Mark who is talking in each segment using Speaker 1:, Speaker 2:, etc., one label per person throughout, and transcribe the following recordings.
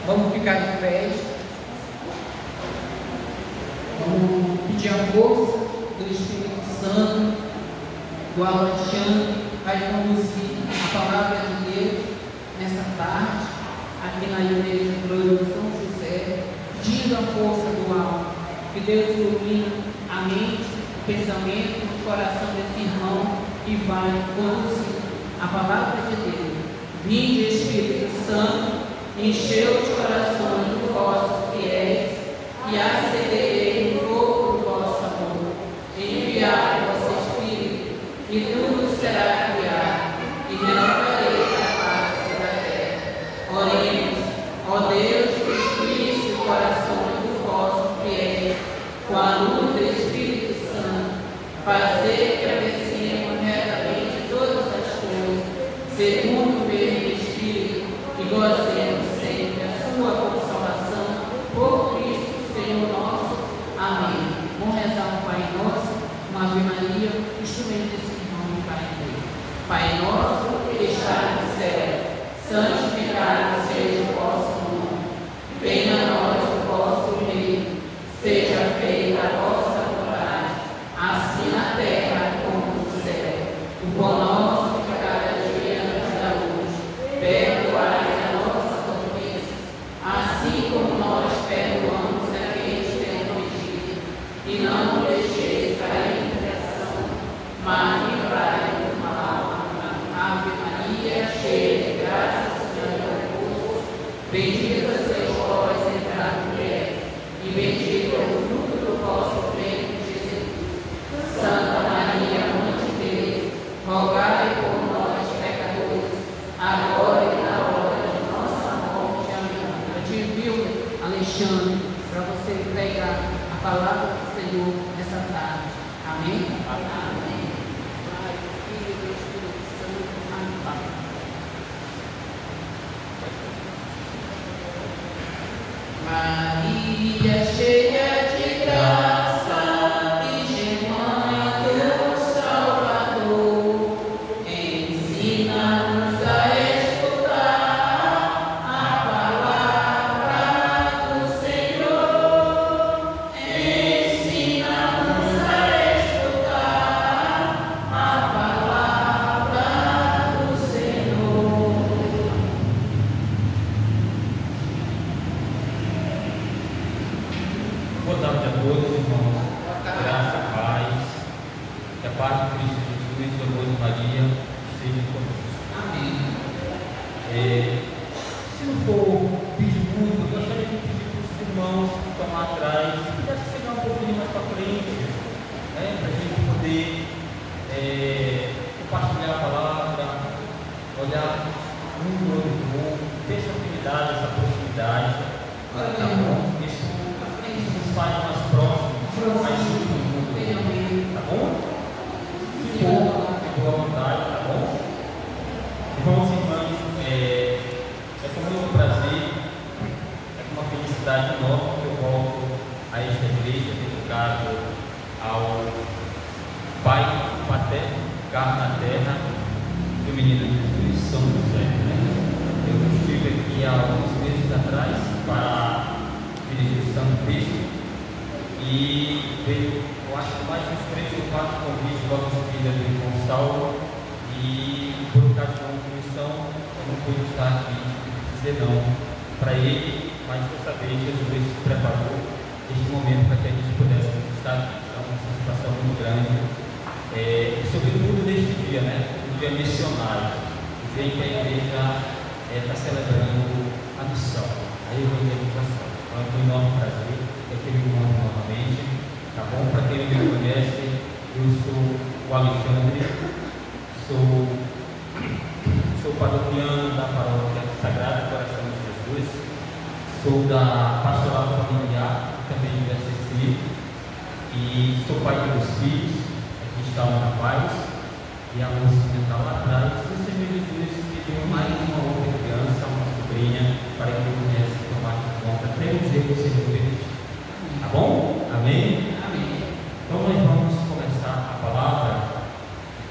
Speaker 1: Vamos ficar de pé. Vamos pedir a força do Espírito Santo, do Alexandre, vai conduzir a palavra de Deus nessa tarde, aqui na igreja Glória de São José, pedindo a força do alto, que Deus ilumine a mente, o pensamento, o coração desse irmão e vai conduzir a palavra de Deus. Vinde, Espírito Santo, encheu os corações dos vossos fiéis e acendei o fogo do vosso amor. Enviai o vosso Espírito e tudo será criado e renovareis a face da terra. Oremos, ó Deus, que instruísse os corações dos vossos fiéis com a luz do Espírito Santo, fazer que apreciemos retamente todas as coisas, segundo o mesmo Espírito, e gozemos sempre a sua consolação por Cristo Senhor nosso. Amém. Vamos rezar um Pai Nosso, uma Ave Maria, instrumento desse irmão e Pai dele. Pai nosso que está no céu, santificado seja o vosso nome. Venha a nós o vosso reino. Seja feita a vossa vontade, assim na terra como no céu. O pão nosso de cada dia nos dá hoje. Perdoai a nossa ofensa, assim como nós perdoamos a quem nos tem ofendido. E não nos deixeis cair em tentação, mas livrai-nos do mal. Ave Maria, cheia de graça, o Senhor é convosco. Bendita sois vós entre as mulheres, e bendito é o fruto do vosso ventre, Jesus. Santa Maria, Mãe de Deus, rogai por nós, pecadores, agora e na hora de nossa morte. Amém. Eu te envio, Alexandre, para você pregar a palavra do Senhor nessa tarde. Amém? Amém. Pai, Filho e Espírito Santo. Amém. Maria, cheia de graça, Virgem Mãe do Salvador, ensina-nos a escutar a palavra do Senhor. Ensina-nos a escutar a palavra do Senhor.
Speaker 2: Boa tarde a todos, irmãos. Graça, paz. Que a paz de Cristo Jesus e o amor de Maria seja conosco.
Speaker 1: Amém.
Speaker 2: Se não for pedir muito, eu gostaria de pedir para os irmãos que estão lá atrás, se pudesse chegar um pouquinho mais para frente, para a gente poder compartilhar a palavra, olhar um no olho do outro, ter essa afinidade, essa proximidade. Tá bom? Isso nos faz mais próximos, mais juntos, tá bom? Se for, fique à vontade, tá bom? Irmãos e irmãs, é com muito prazer, é com uma felicidade enorme que eu volto a esta igreja dedicado ao Pai paterno, carne na terra, do menino Jesus, São José. Eu estive aqui há alguns meses atrás para dirigir o Santo Cristo e veio, eu acho que mais uns 3 ou 4 convites logo em seguida do irmão Saulo, e por ocasião de missão eu não pude estar aqui dizer não para ele, mas dessa vez Jesus preparou este momento para que a gente pudesse estar aqui. Então, uma satisfação muito grande, sobretudo neste dia, um dia missionário, o dia em que a igreja está celebrando a missão, a evangelização. Então, é um enorme prazer ter aquele encontro novamente, tá bom? Para quem não me conhece, eu sou o Alexandre, sou paroquiano da paróquia Sagrado Coração de Jesus, sou da pastoral familiar, também de SSI, e sou pai de 2 filhos. Aqui está um rapaz e a mocinha está lá atrás. O Senhor Jesus pediu mais uma outra criança, uma sobrinha, para que eu pudesse tomar de conta até o dia que o Senhor permitir. Tá bom? Amém?
Speaker 1: Amém.
Speaker 2: Então nós vamos começar a palavra.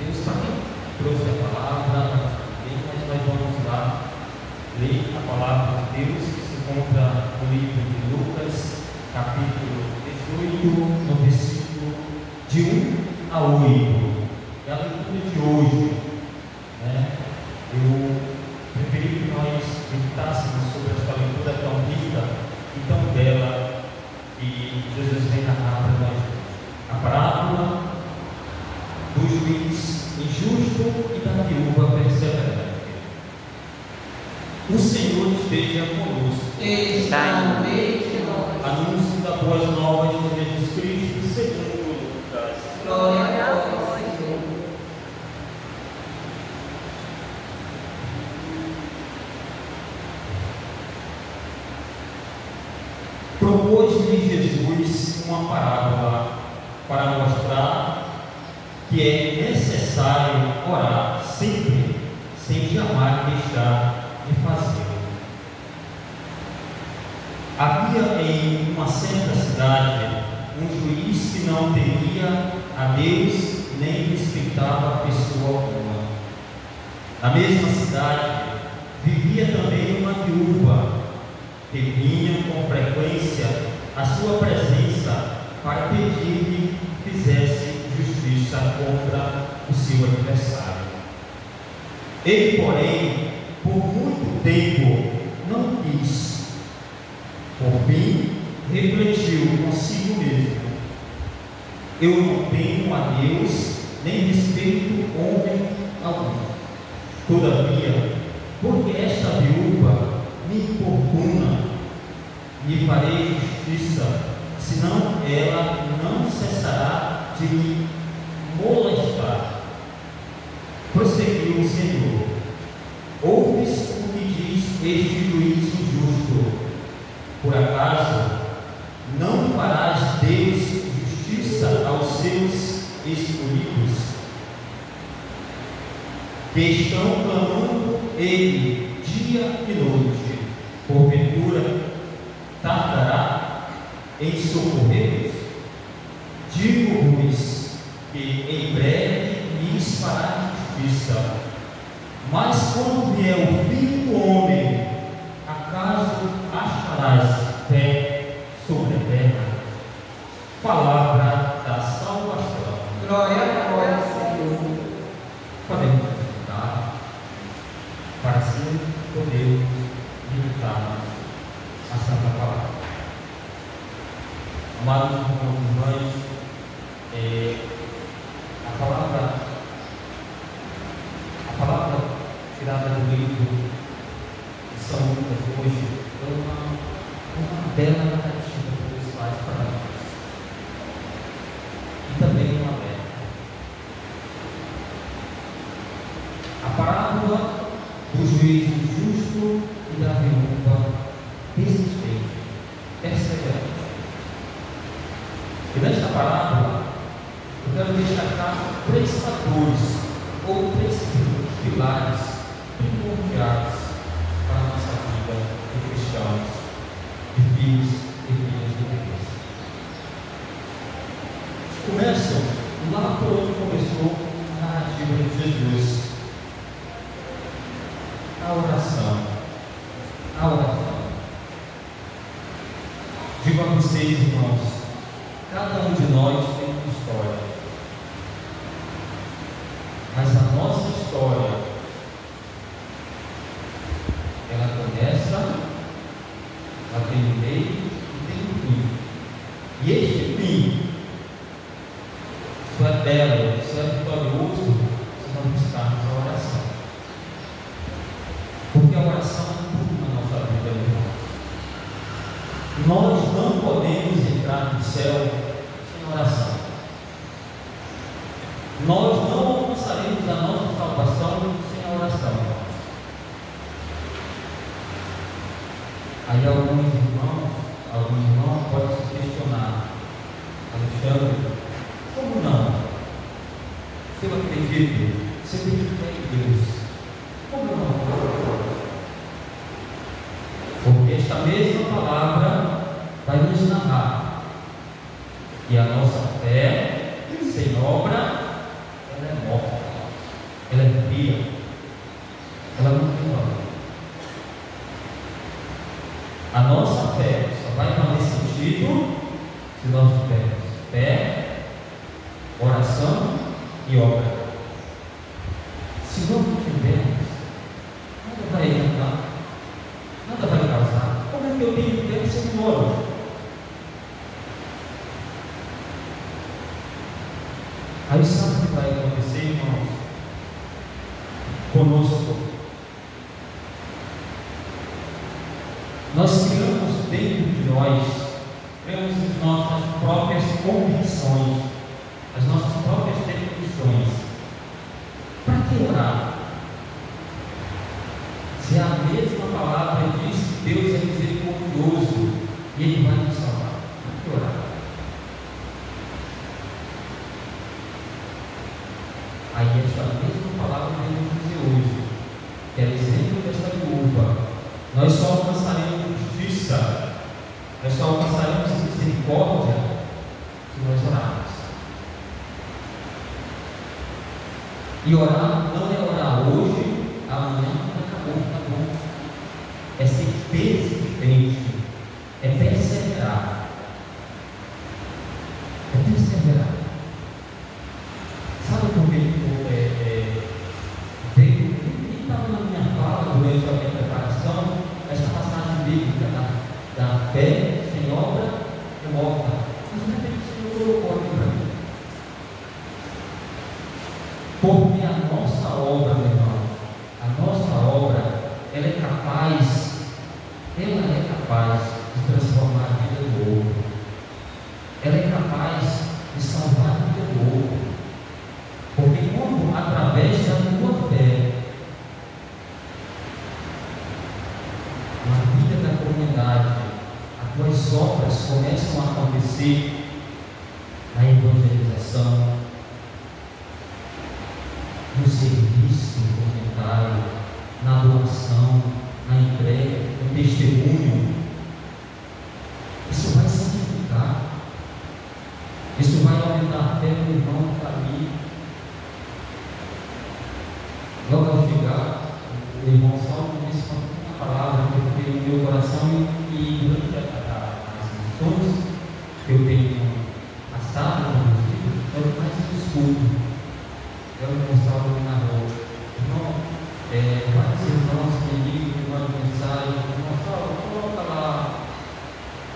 Speaker 2: Deus para quem trouxe a palavra, mas nós vamos lá ler a palavra de Deus, que se encontra no livro de Lucas, capítulo 18, no versículo de 1 a 8. É a leitura de hoje, né? Eu preferi que nós meditássemos sobre esta leitura tão rica e tão bela que Jesus vem narrar para nós. A parábola do juiz injusto e da viúva perseverante. O Senhor esteja conosco.
Speaker 1: Ele está no meio de nós.
Speaker 2: Anúncio da boas novas de Jesus Cristo segundo Lucas.
Speaker 1: Glória a vós, Senhor.
Speaker 2: Propôs-lhe Jesus uma parábola para mostrar que é necessário orar sempre, sem jamais deixar de fazê-lo. Havia em uma certa cidade um juiz que não temia a Deus nem respeitava a pessoa alguma. Na mesma cidade vivia também uma viúva que vinha com frequência à sua presença para pedir-lhe que fizesse justiça contra o seu adversário. Ele, porém, por muito tempo não quis. Por fim, refletiu consigo mesmo: eu não temo a Deus, nem respeito homem algum. Todavia, porque esta viúva me importuna, lhe farei justiça, senão ela não cessará de me molestar. Prosseguiu o Senhor: ouves o que diz este juiz injusto? Por acaso não farás Deus justiça aos seus escolhidos, que estão clamando ele dia e noite? Porventura tardará em socorrer-los? Digo-vos que em breve lhes fará justiça. Mas quando vier o Filho do Homem, acaso acharás fé sobre a terra? Palavra da salvação.
Speaker 1: Glória a vós, Senhor.
Speaker 2: Podemos meditar para assim podermos meditar a Santa Palavra. Amados irmãos, a palavra tirada do livro de São Lucas hoje é uma bela narrativa que Deus faz para nós, e também uma bela. A parábola do juiz injusto e da viúva persistente, perseverante. E nesta parábola eu quero destacar 3 fatores ou 3 pilares primordiais para a nossa vida de cristãos, de filhos e filhas de Deus. Começam lá por onde começou a narrativa de Jesus: a oração. A oração. Digo a vocês, irmãos, cada um de nós tem uma história, mas a nossa história, ela começa, ela tem um meio e tem um fim. E este fim só é belo, só é vitorioso se nós buscarmos a oração. Porque a oração é tudo na nossa vida, irmãos. Nós não podemos entrar no céu sem oração. Nós não alcançaremos a nossa salvação sem a oração. Aí alguns irmãos podem se questionar: Alexandre, como não? Se eu acredito, se eu acredito em Deus, como eu não posso? Porque esta mesma palavra vai nos narrar que a nossa fé sem obra, ela é morta, ela é fria, ela não tem valor. A nossa fé só vai fazer sentido se nós tivermos fé, oração e obra. Se nós não tivermos, nada vai adiantar, nada vai causar. Como é que eu tenho fé se eu não oro? Aí sabe o que vai acontecer, irmãos? Conosco. Nós criamos dentro de nós, criamos as nossas próprias convicções, as nossas próprias definições. Para que orar? Se a mesma palavra diz que Deus é misericordioso e Ele vai nos salvar, para que orar? Aí esta mesma palavra que Deus diz hoje, que é o exemplo desta viúva, nós só alcançaremos justiça, nós só alcançaremos misericórdia se nós orarmos. E orar não é orar hoje, amanhã acabou, tá bom. É ser persistente, é perseverar. É perseverar. Sabe por que veio? Estava na minha fala durante a minha preparação, essa passagem bíblica da fé sem obra é morta. Mas de repente o Senhor colocou aqui para mim. Porque a nossa obra, meu irmão, a nossa obra, ela é capaz de transformar a vida do outro. Ela é capaz de salvar a vida do outro. Porque quando, através da tua fé, na vida da comunidade, as tuas obras começam a acontecer na evangelização, no serviço comunitário, na doação, na entrega, no testemunho, isso vai santificar, isso vai aumentar a fé do irmão que está ali. Logo ao chegar, o irmão Saulo disse uma palavra que eu tenho no meu coração e durante as missões que eu tenho passado com meus filhos, é o que mais eu escuto. É o irmão Saulo na rua. Irmão, vários irmãos que ligam, mandam mensagem, irmão Saulo, coloca lá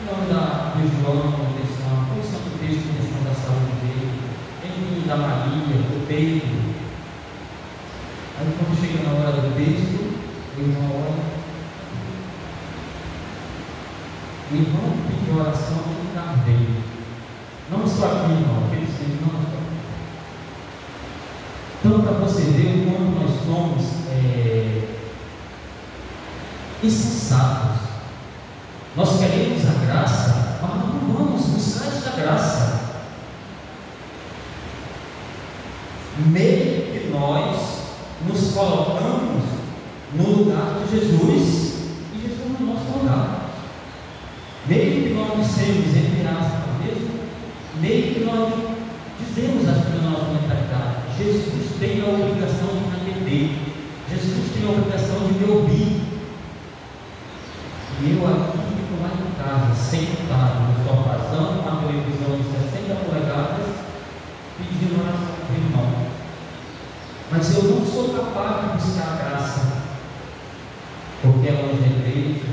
Speaker 2: o nome do João na intenção, qual é o santo texto em questão da saúde dele, em da Maria, do Pedro. Aí quando chega na hora do texto, o irmão ora. O irmão pediu oração no carro dele. Não estou aqui, irmão, aquele não estou aqui. Então, para você ver o quanto nós somos insensatos. Nós queremos a graça, mas não vamos buscar esta graça. Meio que nós nos colocamos no lugar de Jesus e Jesus no nosso lugar. Meio que nós dissemos, entre aspas mesmo, meio que nós dizemos assim na nossa mentalidade: Jesus tem a obrigação de me atender, Jesus tem a obrigação de me ouvir. E eu aqui fico lá em casa, sentado no sofazão, com a televisão de 60 polegadas, pedindo oração para o irmão. Mas eu não sou capaz de buscar a graça, porque é longe da igreja,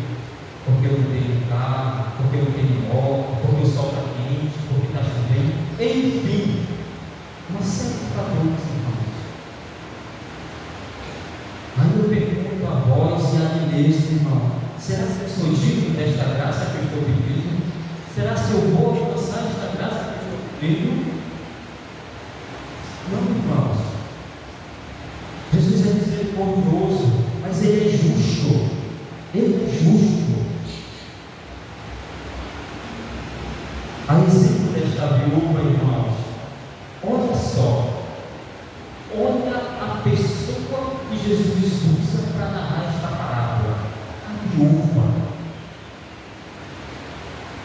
Speaker 2: porque eu não tenho carro, porque eu não tenho moto, porque o sol está quente, porque está chovendo, enfim, uma série de fatores, irmãos. Aí eu pergunto a vós e a mim mesmo, irmão: será que eu sou digno desta graça que eu estou pedindo? Será que eu vou alcançar esta graça que eu estou pedindo? Não, irmãos. Jesus é misericordioso, mas Ele é justo. Ele é justo. A exemplo desta viúva, irmãos, olha só, olha a pessoa que Jesus usa para narrar esta parábola: a viúva.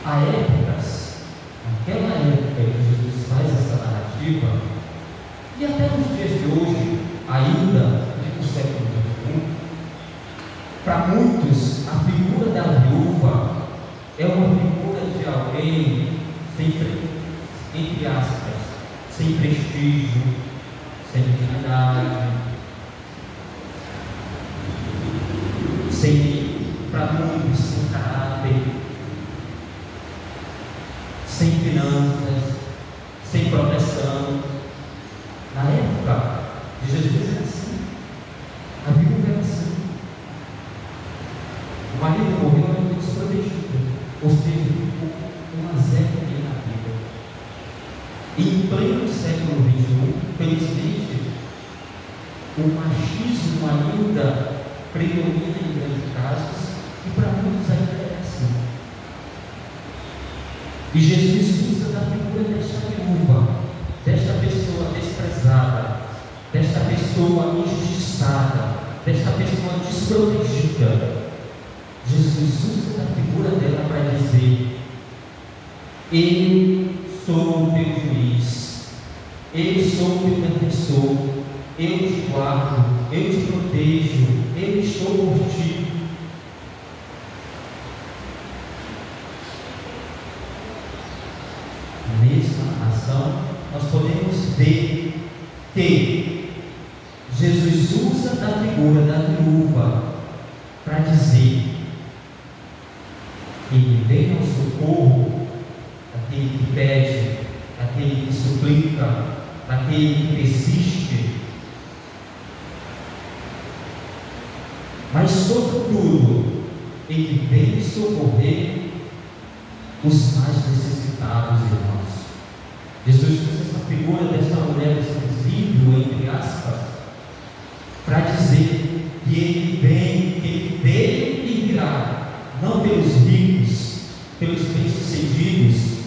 Speaker 2: Há épocas, naquela época que Jesus faz essa narrativa, e até nos dias de hoje, ainda no século XXI, para muitos a figura da viúva
Speaker 3: sem prestígio, sem dignidade, para muitos, sem caráter, sem finanças, sem proteção. Na época de Jesus era assim, a viúva era assim. O marido morreu, ela ficou desprotegida, ou seja, uma zero na vida. E em pleno século XXI, felizmente, o machismo ainda predomina em grandes casos, e para muitos ainda é assim. E Jesus usa da figura desta viúva, desta pessoa desprezada, desta pessoa injustiçada, desta pessoa desprotegida. Jesus usa da figura dela para dizer: eu sou o teu juiz, eu sou o teu defensor, eu te guardo, eu te protejo, eu estou por ti. Na mesma ação, nós podemos ver que Jesus usa da figura da viúva para dizer que ele vem ao socorro daquele que pede, daquele que suplica, daquele que persiste, mas sobretudo ele vem socorrer os mais necessitados, irmãos. Jesus usa essa figura desta mulher desprezível, entre aspas, para dizer que ele vem, que ele veio e virá, não pelos ricos, pelos bem-sucedidos,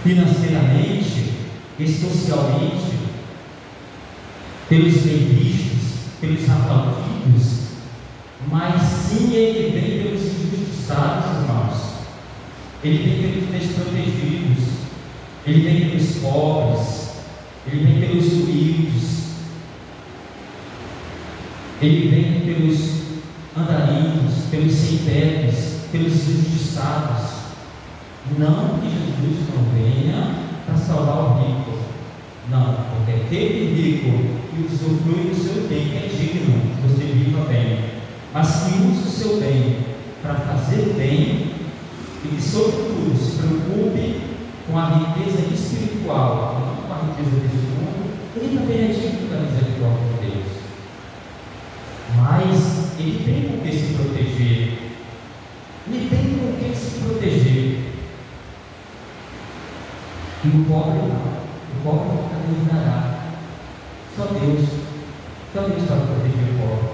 Speaker 3: financeiramente e socialmente, pelos bem vistos, pelos aplaudidos, mas sim ele vem pelos injustiçados, irmãos. Ele vem pelos desprotegidos, ele vem pelos pobres, ele vem pelos humildes, ele vem pelos andarilhos, pelos sem-tetos, pelos injustiçados. Não que Jesus não venha para salvar o rico, não, porque aquele rico que usufrui do seu bem, que é digno, que você viva bem, mas que usa o seu bem para fazer bem e que, sobretudo, se preocupe com a riqueza espiritual, não com a riqueza deste mundo, ele também é digno da misericórdia de Deus. Mas ele tem com que se proteger, ele tem com que se proteger. E o pobre nunca duvidará. Só Deus para proteger o pobre.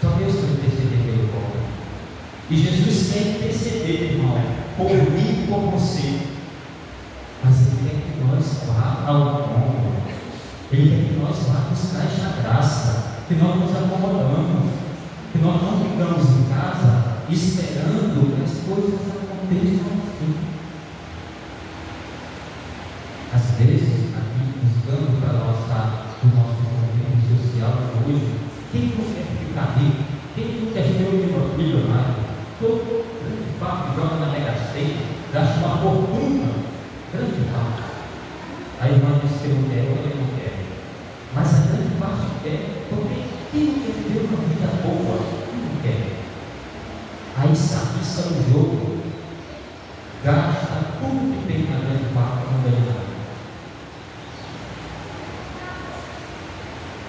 Speaker 3: Só Deus para interceder pelo pobre. E Jesus quer interceder, irmão, por mim e por você. Mas Ele quer que nós vá ao encontro. Ele quer que nós vá buscar esta graça, que nós nos acomodamos, que nós não ficamos em casa esperando que as coisas aconteçam assim. Às vezes, aqui buscando para o nosso convívio social de hoje, quem não quer ficar rico? Quem não quer ser um milionário? Todo grande parte joga na Mega Sena, gasta uma fortuna, grande parte. A irmã disse que não quer, ou ele não quer. Mas a grande parte quer, porque quem não quer ter uma vida boa, não quer. Aí se arrisca no jogo, gasta tudo que tem na grande parte do mundo.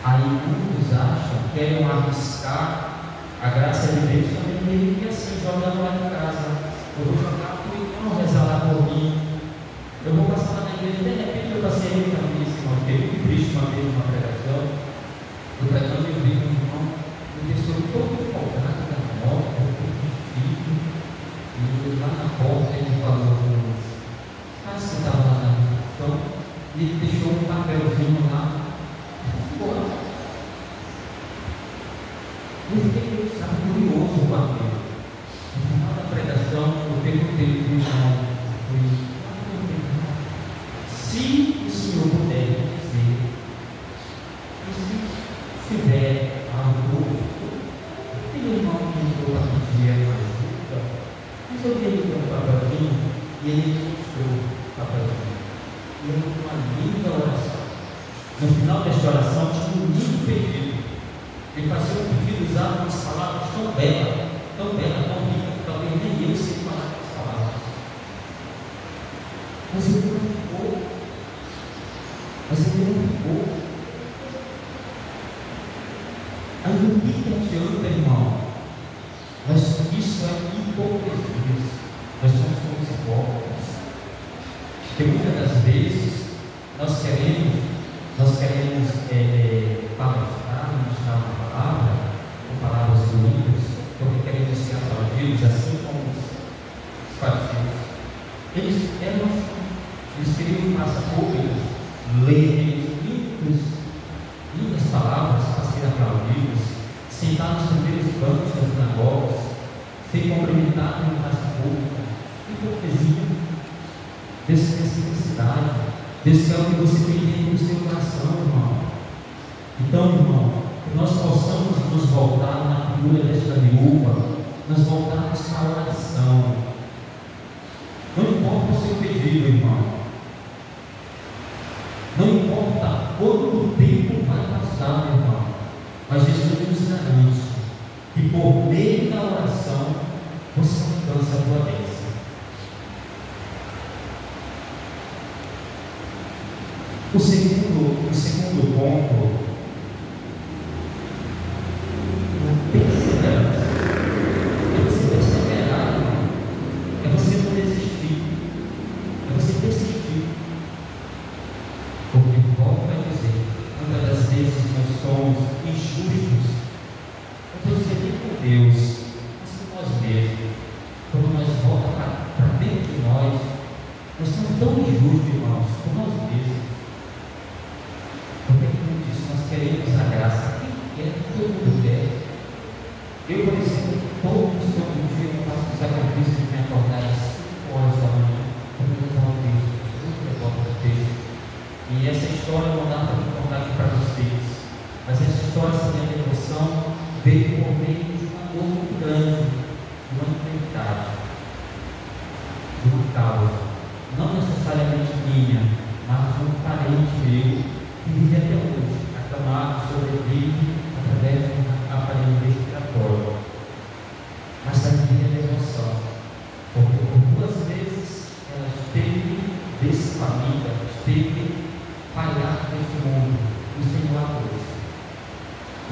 Speaker 3: Aí muitos acham, querem arriscar a graça de Deus também meio que assim, jogando lá em casa. Eu vou jogar por irmão, rezar lá por mim. Eu vou passar lá na igreja, de repente eu passei aí para mim, fiquei muito triste uma vez numa pregação. Eu pregando e vi um irmão, uma pessoa todo empolgada da moto, com o filho, e lá na porta ele falou com o rapaz que estava lá na recepção, e ele deixou um papelzinho lá. Eu fiquei, curioso com aquilo. No final da pregação, eu perguntei para o irmão: se o senhor puder dizer, se tiver algo, aquele irmão que entrou para pedir ajuda, mas eu dei um papelzinho e ele mostrou o papelzinho. E ele No final desta oração tinha um lindo pedido. Ele fazia um pedido usando umas palavras tão belas, tão ricas, que talvez nem eu sei falar aquelas palavras. Mas ele não ficou. Aí o que adianta, irmão? Mas isso é hipocrisia. Nós somos como hipócritas. Porque muitas das vezes nós queremos palestrar, ministrar uma palavra, com palavras bonitas, porque queremos ser aplaudidos, assim como os fariseus. Eles queriam em massa pública ler lindas palavras para serem aplaudidos, sentar nos primeiros bancos das sinagogas, ser cumprimentado em massa pública. Hipocrisia, desnecessidade, desse é o que você tem dentro do seu coração, irmão. Então, irmão, que nós possamos nos voltar na figura desta viúva, nos voltarmos para a oração. Não importa o seu pedido, irmão. Não importa quanto tempo vai passar, meu irmão. Mas Jesus nos garante que por meio da oração você alcança a tua bênção. O segundo ponto é perseverança. É você perseverar, irmão. É você não desistir. É você persistir. Porque Paulo vai dizer, muitas das vezes nós somos injustos, não estou dizendo por Deus, mas por nós mesmos. Quando nós voltamos para dentro de nós somos tão injustos, irmãos, por nós mesmos. Porque como disse, nós queremos a graça. Quem quer, todo mundo quer. Eu, por exemplo, todo dia eu faço o sacrifício de me acordar às 5 horas da manhã para me levar o texto. Eu levo o texto. E essa história não dá para me contar aqui para vocês. Mas essa história, essa minha devoção, veio por meio de uma dor muito grande, de uma enfermidade, de uma causa. Não necessariamente minha, mas de um parente meu que vive até hoje, acamado, sobrevive através de um aparelho respiratório. Mas a minha devoção, porque por 2 vezes ela esteve desfamida, esteve falhada neste mundo, e o Senhor a trouxe.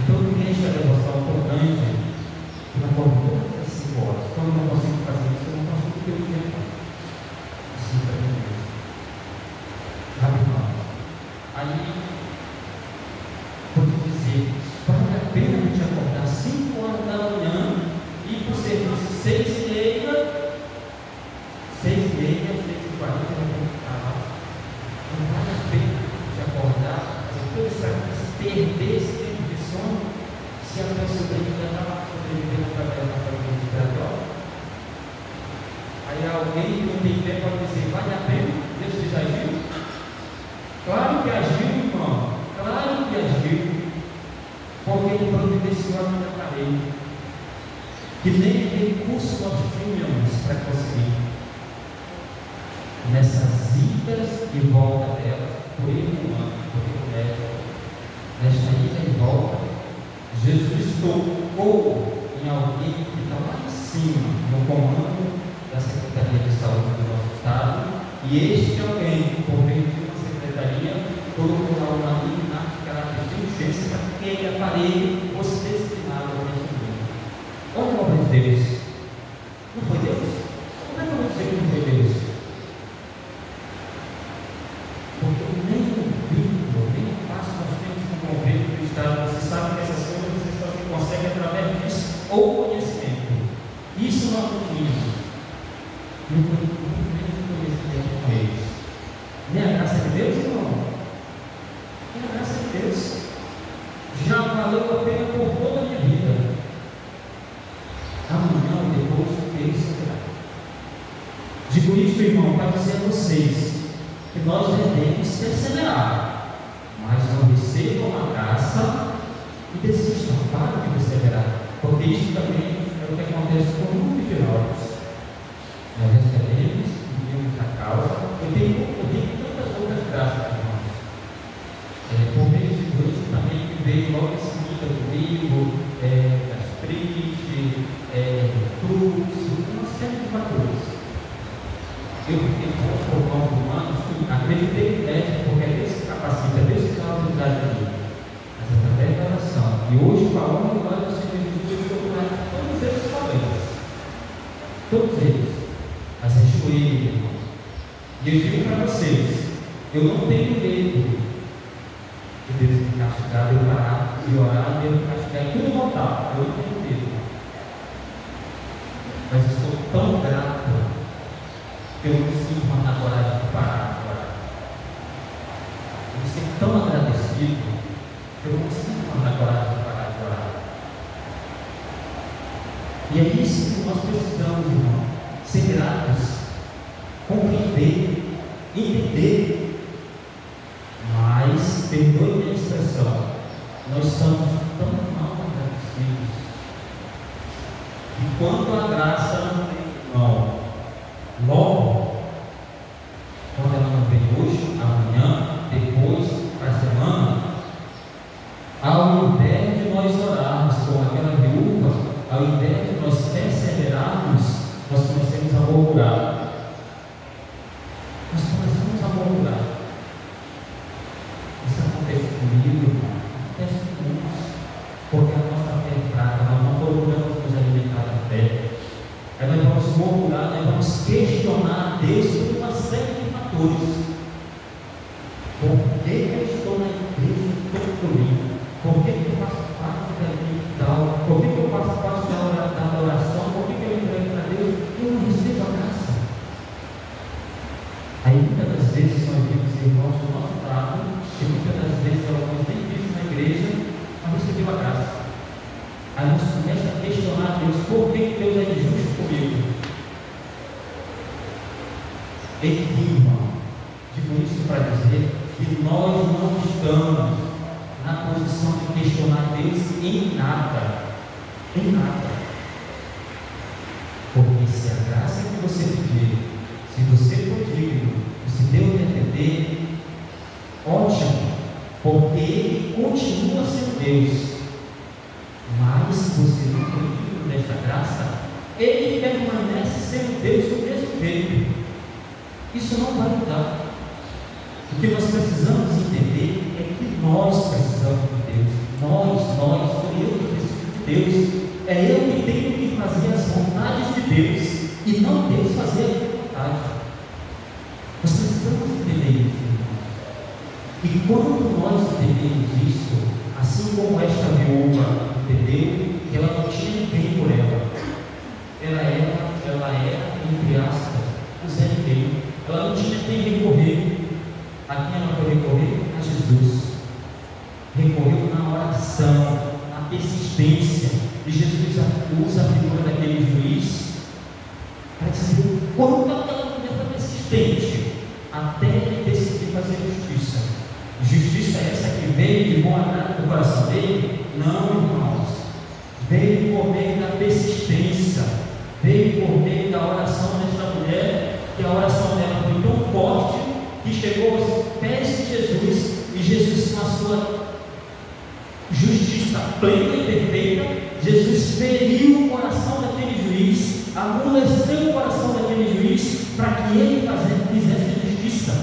Speaker 3: Então, eu deixo a devoção tão grande, que não acordo todas as 5 horas. Quando eu não consigo fazer isso, eu não consigo ter o tempo. Assim, para mim mesmo. Sabe, irmão? Aí, vou te dizer, vale a pena a gente acordar 5 horas da manhã e ir para o serviço 6h30, 6h40, não vale a pena a gente acordar, fazer todo esse sacrifício, perder esse tempo de sono, se a pessoa ainda estava sobrevivendo através da família respiratória. Aí alguém que não tem fé pode dizer, vale a pena? Deus já agiu? Claro que agiu, irmão. Claro que agiu. Porque ele providenciou a minha parede. Que nem recurso nós tínhamos para conseguir. Nessas idas e volta dela, por ele humano, por ele médico, nesta ida e volta, Jesus tocou em alguém que está lá em cima, no comando da Secretaria de Saúde do nosso Estado, e este alguém, por meio de uma secretaria, colocou lá uma linha que ela pediu urgência para que aquele aparelho fosse destinado ao mundo. Olha a obra de Deus. Não foi Deus? Como é que eu vou dizer que não foi Deus? Porque nem o vínculo, nem o passo nós temos com o governo do Estado. Você sabe que essas coisas você só consegue através disso ou conhecimento. Isso nós não tínhamos. Não foi nem conhecimento com eles. Nem a graça de Deus, irmão. Nem a graça de Deus. Já valeu a pena por toda a minha vida. Amanhã ou depois ele será. Digo isso, irmão, para dizer a vocês que nós devemos perseverar, mas não recebam a graça e desistam. Para de perseverar, porque isso também é o que acontece com muitos de nós. Nós recebemos, vivemos a causa. Eu tenho tantas outras graças, irmãos. frutos, uma série de fatores. Eu fiquei com os humanos, acreditei nele, porque é Deus que capacita, é Deus que dá autoridade a mim. Mas através da oração. E hoje, com a honra e glória do Senhor Jesus, eu estou curando todos esses problemas. Todos eles. Mas ajoelhe, irmão. E eu digo para vocês, eu não tenho medo de Deus me castigar, eu parar de orar, Deus me castigar e tudo voltar. Eu não tenho medo. Mas eu sou tão grato que eu não sinto uma coragem de parar de orar. Eu me sinto tão agradecido que eu não sinto uma coragem de parar de orar. E é isso que nós precisamos, irmão. Ser gratos, compreender, entender. Mas, perdoe minha expressão, nós estamos tão mal agradecidos. E quando a graça não tem mão, logo, quando ela não vem hoje, amanhã, depois, para a semana, ao invés de nós orarmos com aquela viúva, ao invés de nós perseverarmos, nós começamos a murmurar. Nós começamos a murmurar. Isso acontece comigo, irmão. Acontece conosco. Porque a nossa fé é fraca, nós não procuramos nos alimentar da fé. Aí nós vamos murmurar, nós vamos questionar a Deus por uma série de fatores. Por que eu estou na igreja todo domingo? Por que eu faço parte da igreja e tal? Por que eu faço parte da oração? Por que eu entrego para Deus? Eu não recebo a graça. Aí muitas das vezes nós vimos irmãos do nosso lado, e muitas das vezes alguns nem vivem na igreja, mas recebeu a graça. Aí nós começamos a questionar Deus, por que Deus é injusto comigo? Enfim, irmão, digo isso para dizer que nós não estamos na posição de questionar Deus em nada. Em nada. Porque se a graça que você pedir, se você for digno, se Deus lhe atender, ótimo, porque Ele continua sendo Deus. Mas se você não for digno desta graça, Ele permanece sendo Deus do mesmo jeito. Isso não vai mudar. O que nós precisamos entender é que nós precisamos de Deus. Sou eu que preciso de Deus. É eu que tenho que fazer as vontades de Deus e não Deus fazer a minha vontade. Nós precisamos entender isso, irmãos. E quando nós entendemos isso, assim como esta viúva entendeu que ela não tinha ninguém por ela, ela era, entre aspas, o Zé Ninguém. Ela não tinha quem recorrer. A quem ela foi recorrer? A Jesus. Recorreu na oração, na persistência. E Jesus usa a figura daquele juiz para dizer quanto aquela mulher foi persistente até ele decidir fazer justiça. Justiça é essa que veio de bom agrado do coração dele? Não, irmãos. Veio por meio da persistência, veio por meio da oração desta mulher, que a oração dela foi tão forte que chegou aos pés de Jesus, e Jesus, com a sua justiça plena e perfeita, Jesus feriu o coração daquele juiz, amoleceu o coração daquele juiz, para que ele fizesse justiça.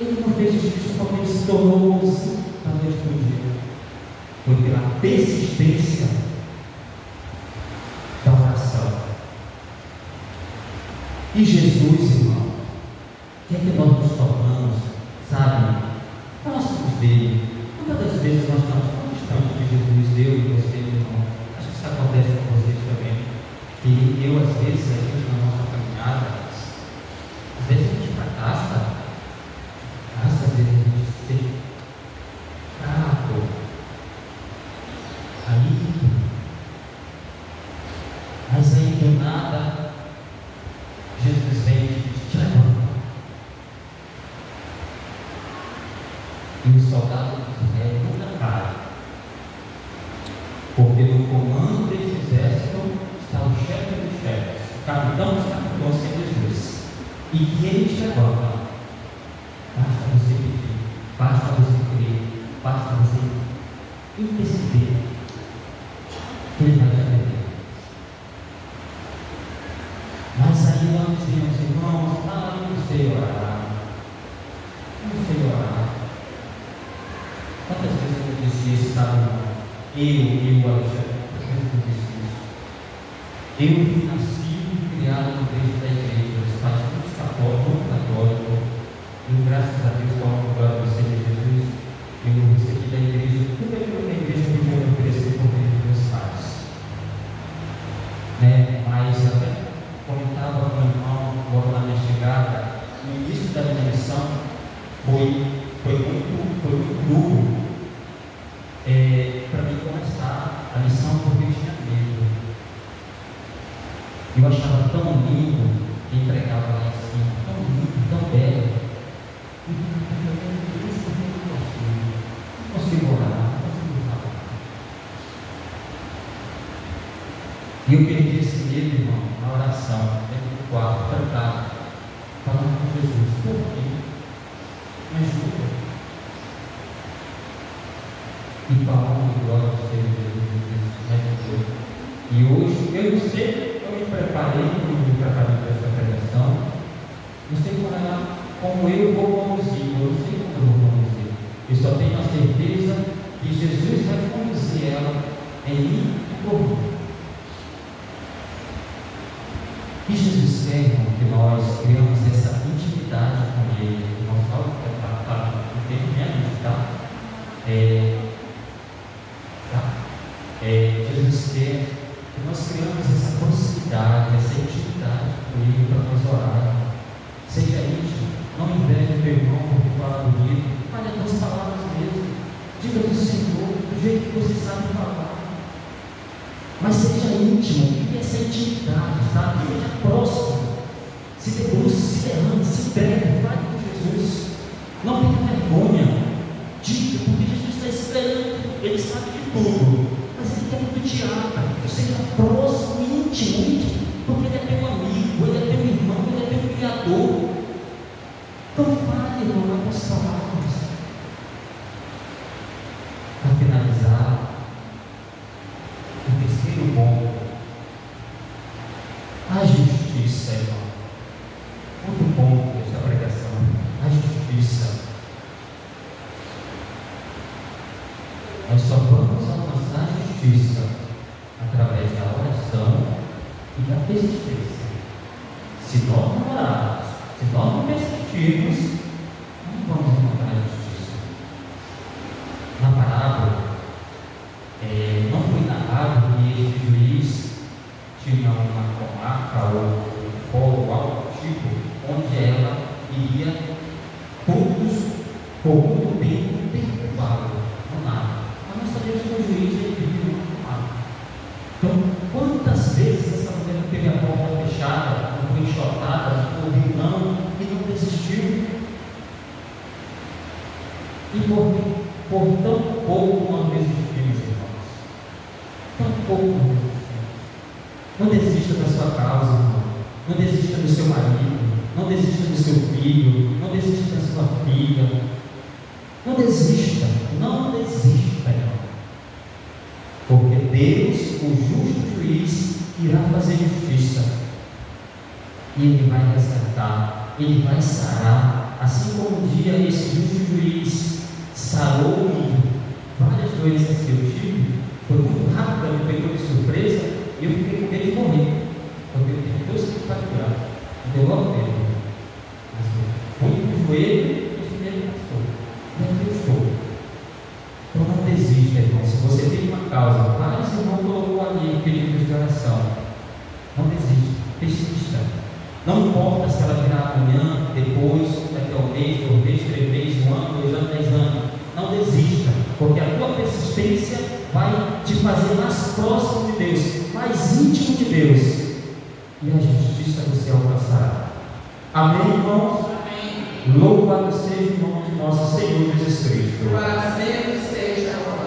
Speaker 3: Ele não fez justiça porque ele se tornou bonzinho da noite para o dia. Foi pela persistência da oração. E Jesus, irmão, o que é que nós nos tornamos, sabe? Próximos dele. Quantas das vezes nós estamos tão distantes de Jesus, eu e você, irmão? Acho que isso acontece com vocês também. E eu, às vezes, a gente na nossa caminhada, às vezes a gente fracassa, às vezes a gente se sente fraco, caído, mas aí do nada, Jesus vem e te levanta. E o soldado de Israel nunca cai, porque no comando desse exército está o chefe dos chefes, o capitão dos capitães, que é Jesus, e que ele te levanta. Basta você pedir, basta você crer, basta você interceder, que ele vai te atender. irmãs diziam assim: irmãos, eu não sei orar. Não sei orar. Quantas vezes eu disse isso, sabe, irmão? Alexandre, quantas vezes eu disse isso? Eu fui nascido e criado no berço da igreja, os pais todos católicos, e graças a Deus, como glória ao Senhor Jesus, eu recebi da igreja tudo aquilo que a igreja podia me oferecer por meio dos meus pais. Mas eu até comentava com o irmão, logo na minha chegada, no início da minha missão, foi muito duro para mim começar a missão, porque eu tinha medo. Eu achava tão lindo quem pregava lá em cima, tão lindo, tão belo. Não consigo orar, não consigo falar. E eu perdi esse medo, irmão, na oração, dentro do quarto, trancado, falando com Jesus: por quê? Me ajuda. E falando de glória ao Senhor Jesus, me ajudou. E hoje, eu não sei, eu me preparei para essa pregação, não sei como eu vou conduzir, eu não sei como eu vou conduzir. Eu só tenho a certeza que Jesus vai conduzir ela em mim e por mim. E Jesus quer, irmão, que nós criamos essa intimidade com Ele. O nosso Paulo está entendendo, tá? Jesus quer que nós criamos essa proximidade, essa intimidade com Ele para nós orarmos. Seja íntimo, não inveje o teu irmão porque fala bonito, fale as duas palavras mesmo, diga do Senhor, do jeito que você sabe falar. Mas seja íntimo, vive essa intimidade, sabe? Seja próximo, se debruce, se derrame, se entregue, fale com Jesus. Não tenha vergonha, diga, porque Jesus está esperando, Ele sabe de tudo, mas Ele quer que tu te abra, que tu seja próximo, íntimo, porque Ele é teu amigo, Ele é teu irmão, Ele é teu criador. Então fale, irmão, nas palavras. Para finalizar, o terceiro ponto: a justiça, irmão. Outro ponto desta pregação: a justiça. Nós só vamos alcançar a justiça através da oração e da persistência. Se nós não orarmos, se nós não persistirmos, não vamos encontrar a justiça. Na parábola, não foi narrado que este juiz tinha uma comarca ou um fórum, algo do tipo, onde ela iria todos por muito tempo perturbá-lo. Não nada. Mas nós sabemos que o juiz vive numa comarca. Então, quantas vezes essa mulher teve a porta fechada, não foi enxotada, não ouviu não, e não desistiu? E por tão pouco nós desistimos, irmãos. Tão pouco nós desistimos. Não desista da sua causa, irmão. Não desista do seu marido. Não desista do seu filho. Não desista da sua filha. Não desista. Não desista, irmão. Porque Deus, o justo juiz, irá fazer justiça. E Ele vai resgatar. Ele vai sarar. Assim como um dia esse justo juiz sarou várias doenças que eu tive, foi muito rápido, me pegou de surpresa e eu fiquei com medo de morrer, porque eu tenho 2 quilos para curar. Me deu logo medo. Mas fui no joelho e esse medo passou. E aqui eu estou. Então não desista, irmão. Se você tem uma causa, esse irmão colocou ali pedidos de oração. Não desista, persista. Não importa se ela virar amanhã, depois, daqui a 1 mês, 2 meses, 3 meses, 1 ano, 2 anos, 10 anos. Não desista, porque a tua persistência vai te fazer mais próximo de Deus, mais íntimo de Deus, e a justiça você alcançará. Amém, irmãos?
Speaker 1: Amém.
Speaker 3: Louvado seja o nome de nosso Senhor Jesus Cristo.
Speaker 1: Para sempre seja louvado.